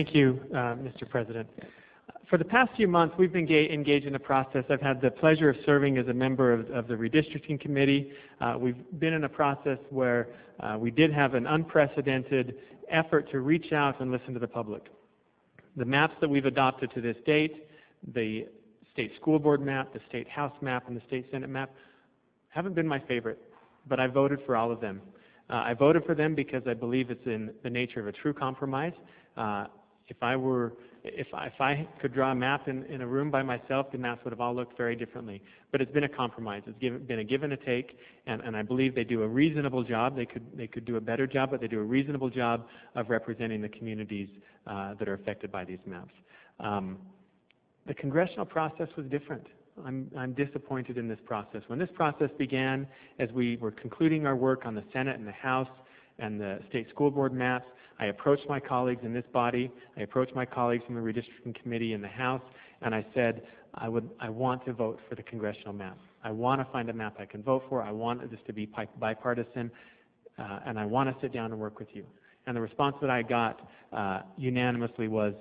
Thank you, Mr. President. For the past few months, we've been engaged in a process. I've had the pleasure of serving as a member of the Redistricting Committee. We've been in a process where we did have an unprecedented effort to reach out and listen to the public. The maps that we've adopted to this date, the state school board map, the state house map, and the state senate map, haven't been my favorite, but I voted for all of them. I voted for them because I believe it's in the nature of a true compromise. If I could draw a map in a room by myself, the maps would have all looked very differently. But it's been a compromise. It's been a give and a take, and I believe they do a reasonable job. They could do a better job, but they do a reasonable job of representing the communities that are affected by these maps. The congressional process was different. I'm disappointed in this process. When this process began, as we were concluding our work on the Senate and the House and the state school board maps, I approached my colleagues in this body, I approached my colleagues from the Redistricting Committee in the House, and I said, I want to vote for the congressional map. I want to find a map I can vote for. I want this to be bipartisan, and I want to sit down and work with you. And the response that I got unanimously was,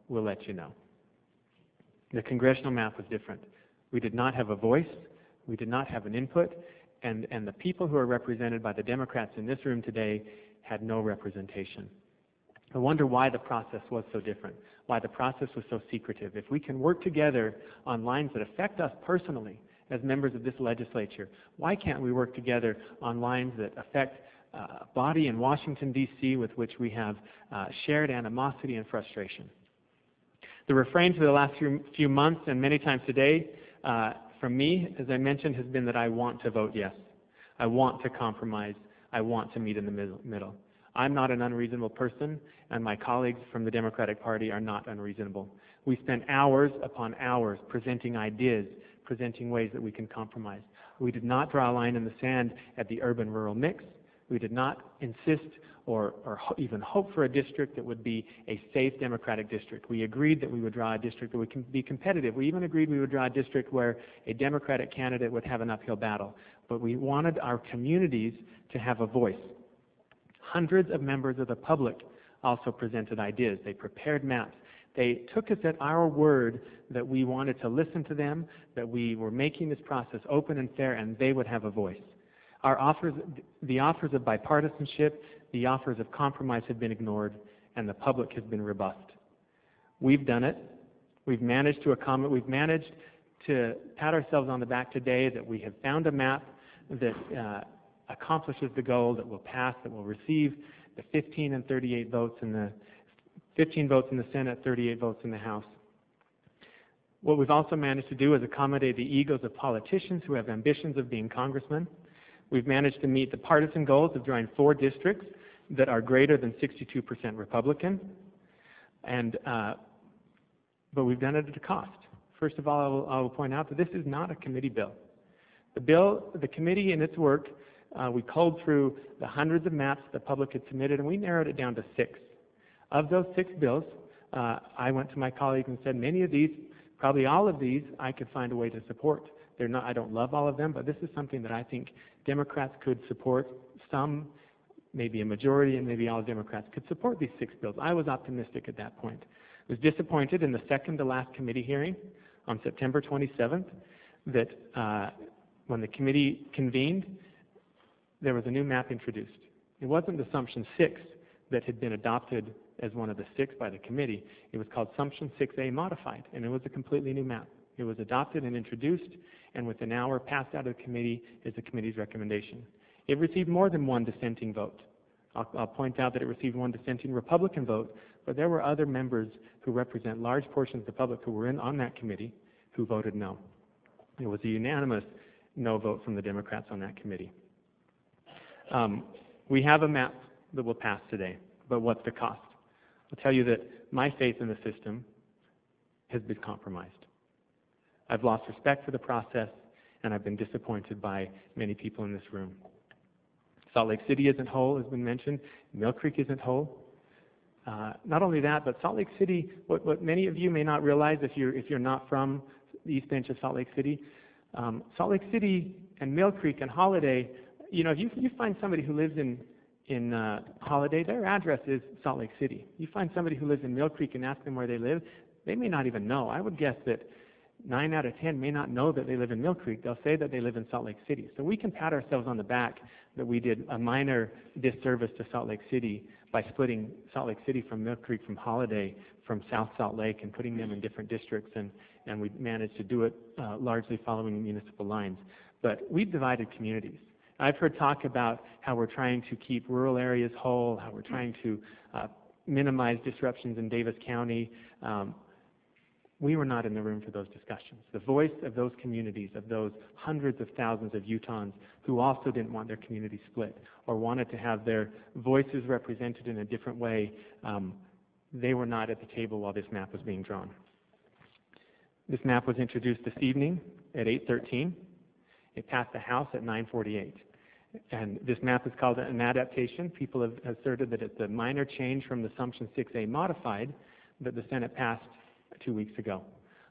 we'll let you know. The congressional map was different. We did not have a voice. We did not have an input. And the people who are represented by the Democrats in this room today had no representation. I wonder why the process was so different, why the process was so secretive. If we can work together on lines that affect us personally as members of this legislature, why can't we work together on lines that affect a body in Washington, D.C. with which we have shared animosity and frustration? The refrain for the last few months and many times today from me, as I mentioned, has been that I want to vote yes. I want to compromise. I want to meet in the middle. I'm not an unreasonable person, and my colleagues from the Democratic Party are not unreasonable. We spent hours upon hours presenting ideas, presenting ways that we can compromise. We did not draw a line in the sand at the urban-rural mix. We did not insist or even hope for a district that would be a safe Democratic district. We agreed that we would draw a district that would be competitive. We even agreed we would draw a district where a Democratic candidate would have an uphill battle. But we wanted our communities to have a voice. Hundreds of members of the public also presented ideas. They prepared maps. They took us at our word that we wanted to listen to them, that we were making this process open and fair, and they would have a voice. Our offers, the offers of bipartisanship, the offers of compromise have been ignored, and the public has been robust. We've done it. We've managed to accommodate. We've managed to pat ourselves on the back today that we have found a map that accomplishes the goal, that will pass, that will receive the 15 and 38 votes in the 15 votes in the Senate, 38 votes in the House. What we've also managed to do is accommodate the egos of politicians who have ambitions of being congressmen. We've managed to meet the partisan goals of drawing 4 districts that are greater than 62% Republican, but we've done it at a cost. First of all, I will point out that this is not a committee bill. The committee in its work, we culled through the hundreds of maps the public had submitted, and we narrowed it down to 6. Of those 6 bills, I went to my colleagues and said, many of these, probably all of these, I could find a way to support. I don't love all of them, but this is something that I think Democrats could support. Some, maybe a majority, and maybe all Democrats could support these 6 bills. I was optimistic at that point. I was disappointed in the second to last committee hearing on September 27th that when the committee convened, there was a new map introduced. It wasn't Assumption 6 that had been adopted as one of the 6 by the committee. It was called Assumption 6A Modified, and it was a completely new map. It was adopted and introduced, and within an hour passed out of the committee is the committee's recommendation. It received more than one dissenting vote. I'll point out that it received one dissenting Republican vote, but there were other members who represent large portions of the public who were on that committee who voted no. It was a unanimous no vote from the Democrats on that committee. We have a map that will pass today, but what's the cost? I'll tell you that my faith in the system has been compromised. I've lost respect for the process, and I've been disappointed by many people in this room. Salt Lake City isn't whole, has been mentioned. Mill Creek isn't whole. Not only that, but Salt Lake City, what many of you may not realize if you're not from the East Bench of Salt Lake City, Salt Lake City and Mill Creek and Holiday, you know, if you find somebody who lives in in Holiday, their address is Salt Lake City. You find somebody who lives in Mill Creek and ask them where they live, they may not even know. I would guess that 9 out of 10 may not know that they live in Mill Creek. They'll say that they live in Salt Lake City. So we can pat ourselves on the back that we did a minor disservice to Salt Lake City by splitting Salt Lake City from Mill Creek, from Holiday, from South Salt Lake, and putting them in different districts, and we managed to do it largely following municipal lines. But we've divided communities. I've heard talk about how we're trying to keep rural areas whole, how we're trying to minimize disruptions in Davis County. We were not in the room for those discussions. The voice of those communities, of those hundreds of thousands of Utahns who also didn't want their community split or wanted to have their voices represented in a different way, they were not at the table while this map was being drawn. This map was introduced this evening at 8:13. It passed the House at 9:48. And this map is called an adaptation. People have asserted that it's a minor change from the Assumption 6A modified that the Senate passed 2 weeks ago.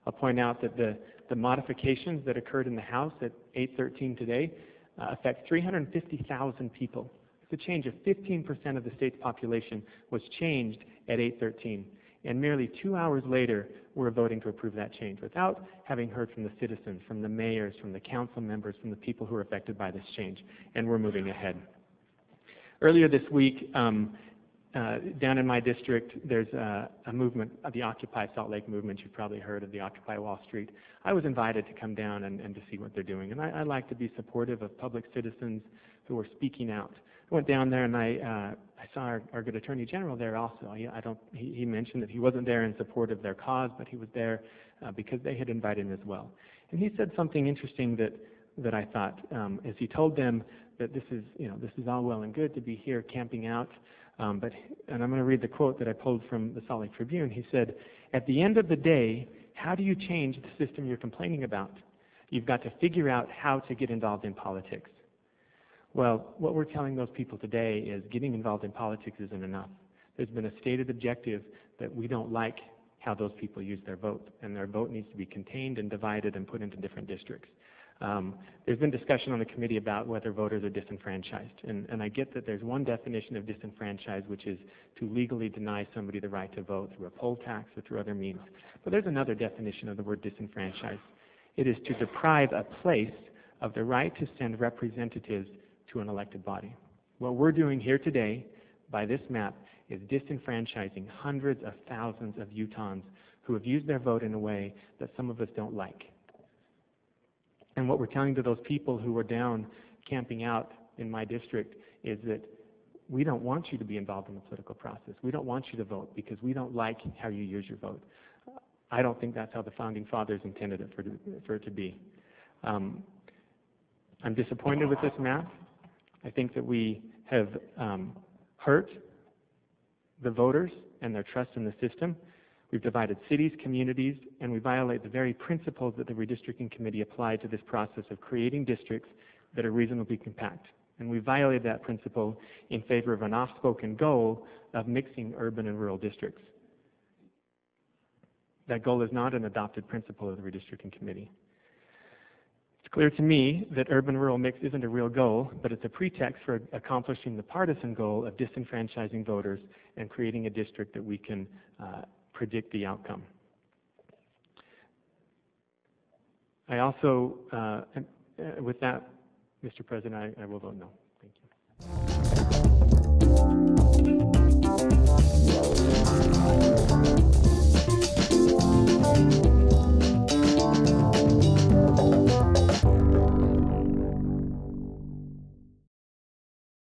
I'll point out that the modifications that occurred in the House at 8:13 today affect 350,000 people. It's a change of 15% of the state's population was changed at 8:13. And merely 2 hours later, we're voting to approve that change without having heard from the citizens, from the mayors, from the council members, from the people who are affected by this change. And we're moving ahead. Earlier this week, down in my district, there's a movement, the Occupy Salt Lake movement. You've probably heard of the Occupy Wall Street. I was invited to come down and to see what they're doing. And I like to be supportive of public citizens who are speaking out. I went down there and I saw our good Attorney General there also. He mentioned that he wasn't there in support of their cause, but he was there because they had invited him as well. And he said something interesting that I thought, as he told them that this is all well and good to be here camping out, and I'm going to read the quote that I pulled from the Salt Lake Tribune. He said, "At the end of the day, how do you change the system you're complaining about? You've got to figure out how to get involved in politics." Well, what we're telling those people today is getting involved in politics isn't enough. There's been a stated objective that we don't like how those people use their vote, and their vote needs to be contained and divided and put into different districts. There's been discussion on the committee about whether voters are disenfranchised, and I get that there's one definition of disenfranchised, which is to legally deny somebody the right to vote through a poll tax or through other means. But there's another definition of the word disenfranchised. It is to deprive a place of the right to send representatives to an elected body. What we're doing here today by this map is disenfranchising hundreds of thousands of Utahns who have used their vote in a way that some of us don't like. And what we're telling to those people who were down camping out in my district is that we don't want you to be involved in the political process. We don't want you to vote because we don't like how you use your vote. I don't think that's how the Founding Fathers intended it for it to be. I'm disappointed with this map. I think that we have hurt the voters and their trust in the system. We've divided cities, communities, and we violate the very principles that the Redistricting Committee applied to this process of creating districts that are reasonably compact. And we violated that principle in favor of an oft-spoken goal of mixing urban and rural districts. That goal is not an adopted principle of the Redistricting Committee. It's clear to me that urban-rural mix isn't a real goal, but it's a pretext for accomplishing the partisan goal of disenfranchising voters and creating a district that we can predict the outcome. I also, with that, Mr. President, I will vote no. Thank you.